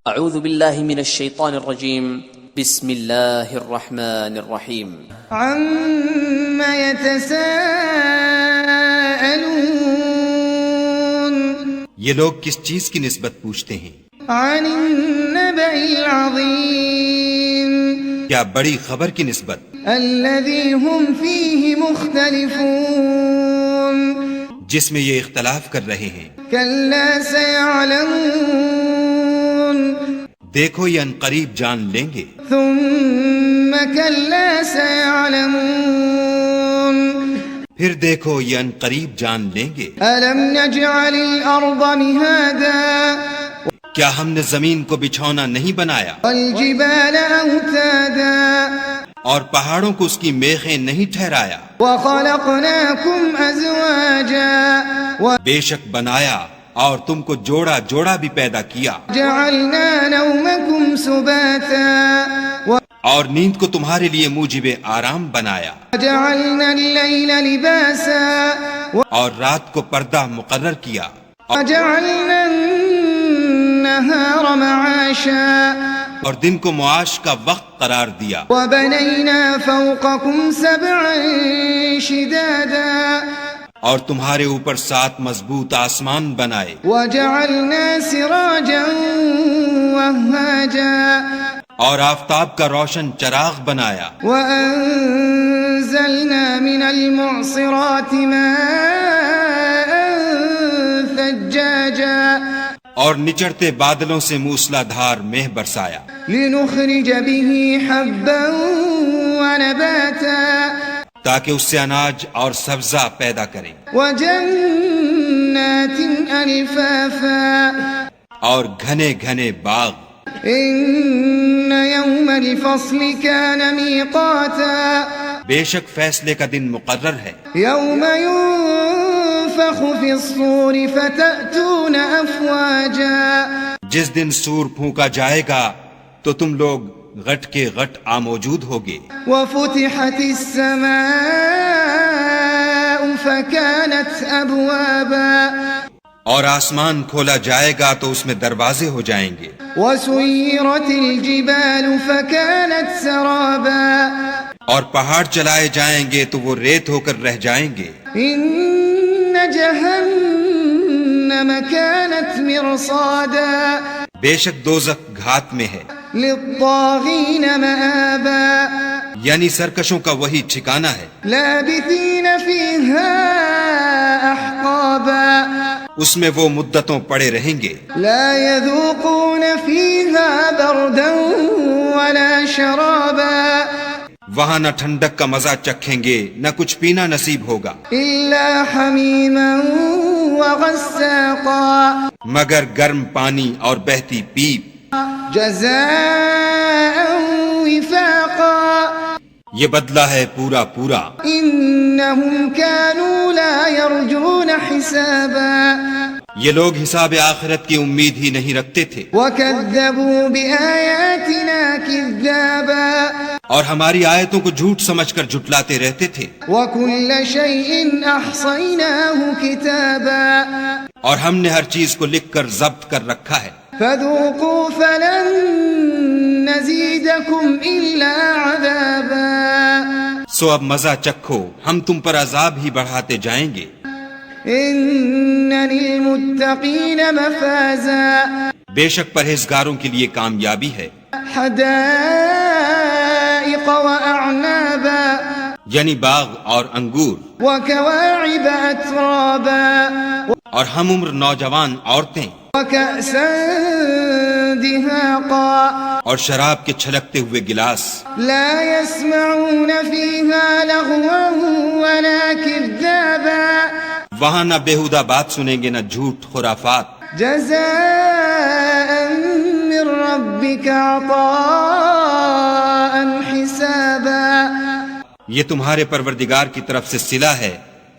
اعوذ باللہ من الشیطان الرجیم بسم اللہ الرحمن الرحیم عم يتساءلون یہ لوگ کس چیز کی نسبت پوچھتے ہیں؟ عن النبأ العظیم کیا بڑی خبر کی نسبت الذي هم فيه مختلفون جس میں یہ اختلاف کر رہے ہیں؟ كلا سيعلمون دیکھو یہ ان قریب جان لیں گے، ثم كلا سيعلمون پھر دیکھو یہ ان قریب جان لیں گے۔ ألم نجعل الأرض مهادا کیا ہم نے زمین کو بچھونا نہیں بنایا والجبال أوتادا اور پہاڑوں کو اس کی میخیں نہیں ٹھہرایا؟ وخلقناكم أزواجا بے شک بنایا اور تم کو جوڑا جوڑا بھی پیدا کیا، وجعلنا نومكم سباتا اور نیند کو تمہارے لیے موجب آرام بنایا، وجعلنا الليل لباسا اور رات کو پردہ مقرر کیا، وجعلنا النهار معاشا اور دن کو معاش کا وقت قرار دیا، وبنينا فوقكم سبعا شدادا اور تمہارے اوپر 7 مضبوط آسمان بنائے، وجعلنا سراجا وهاجا اور آفتاب کا روشن چراغ بنایا، وأنزلنا من المعصرات ماء ثجاجا اور نچڑتے بادلوں سے موسلا دھار مہ برسایا، لنخرج به حبا ونباتا تاکہ اس سے اناج اور سبزہ پیدا کریں، وجنات الفافا اور گھنے گھنے باغ۔ ان يوم الفصل كان ميقاتا بے شک فیصلے کا دن مقرر ہے، يوم ينفخ في الصور فتأتون أفواجا جس دن سور پھونکا جائے گا تو تم لوگ غٹ کے غٹ موجود ہوگے، وفتحت السماء فكانت أبوابا اور آسمان کھولا جائے گا تو اس میں دروازے ہو جائیں گے، وسيرت الجبال فكانت سرابا اور پہاڑ چلائے جائیں گے تو وہ ریت ہو کر رہ جائیں گے، إن جهنم كانت مرصادا بے شک دوزخ گھات میں ہے، للطاغين مآبا یعنی سرکشوں کا وہی ٹھکانہ ہے، لابثين فيها أحقابا اس میں وہ مدتوں پڑے رہیں گے، لا يذوقون فيها بردا ولا شرابا وہاں نہ ٹھنڈک کا مزہ چکھیں گے نہ کچھ پینا نصیب ہوگا، إلا حميما وغساقا مگر گرم پانی اور بہتی پیپ، جزاء وفاقا یہ بدلہ ہے پورا پورا۔ إنهم كانوا لا يرجون حسابا یہ لوگ حساب آخرت کی امید ہی نہیں رکھتے تھے، وكذبوا بآياتنا كذابا اور ہماری آیتوں کو جھوٹ سمجھ کر جھٹلاتے رہتے تھے، وكل شيء أحصيناه كتابا اور ہم نے ہر چیز کو لکھ کر ضبط کر رکھا ہے، فذوقوا فلن نزيدكم إلا عذابا سو اب مزہ چکھو ہم تم پر عذاب ہی بڑھاتے جائیں گے۔ إن للمتقين مفازا بے شک پرہیزگاروں کے لیے کامیابی ہے، حدائق وأعنابا یعنی باغ اور انگور، وكواعب أترابا اور ہم عمر نوجوان عورتیں، وكأسا دهاقا اور شراب کے چھلکتے ہوئے گلاس، لا يسمعون فيها لغوا ولا كذابا وہاں نہ بےہودہ بات سنیں گے نہ جھوٹ خرافات، جزاء من ربك عطاء حسابا یہ تمہارے پروردگار کی طرف سے صلہ ہے،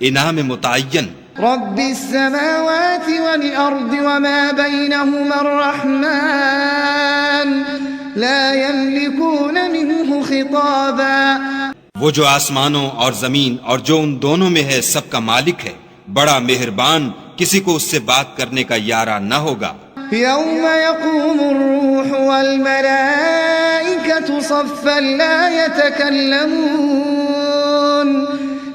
انعام متعین۔ رب السماوات والأرض وما بينهما الرحمن لا يملكون منه خطابا وہ جو آسمانوں اور زمین اور جو ان دونوں میں ہے سب کا مالک ہے، بڑا مہربان، کسی کو اس سے بات کرنے کا یارہ نہ ہوگا۔ يوم يقوم الروح صفا لا يتكلمون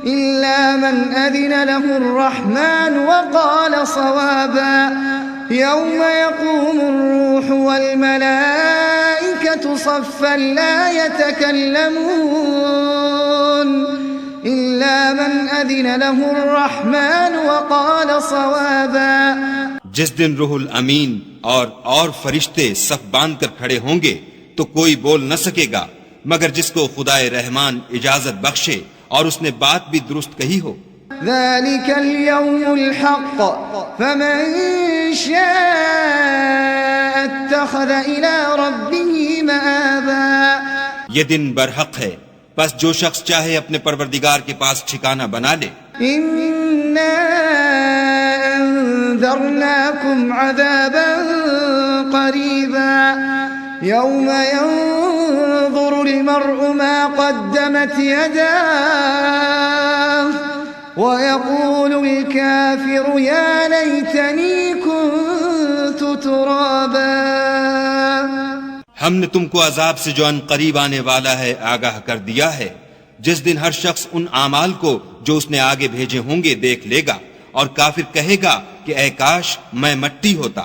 إلا من أذن له الرحمن وقال صوابا يوم يقوم الروح والملائكة صفا لا يتكلمون إلا من أذن له الرحمن وقال صوابا جس دن روح الامین اور فرشتے صف باندھ کر کھڑے ہوں گے تو کوئی بول نہ سکے گا مگر جس کو خدائے رحمان اجازت بخشے اور اس نے بات بھی درست کہی ہو. ذلك اليوم الحق فمن شاء اتخذ إلى ربه مآبا. یہ دن برحق ہے بس جو شخص چاہے اپنے پروردگار کے پاس ٹھکانہ بنا لے. إنا أنذرناكم عذابا قريبا يوم ينظر المرء ما قدمت يداه ويقول الكافر يا ليتني كنت ترابا. ہم نے تم کو عذاب سے جو ان قریب آنے والا ہے آگاہ کر دیا ہے جس دن ہر شخص ان اعمال کو جو اس نے آگے بھیجے ہوں گے دیکھ لے گا اور کافر کہے گا کہ اے کاش میں مٹی ہوتا.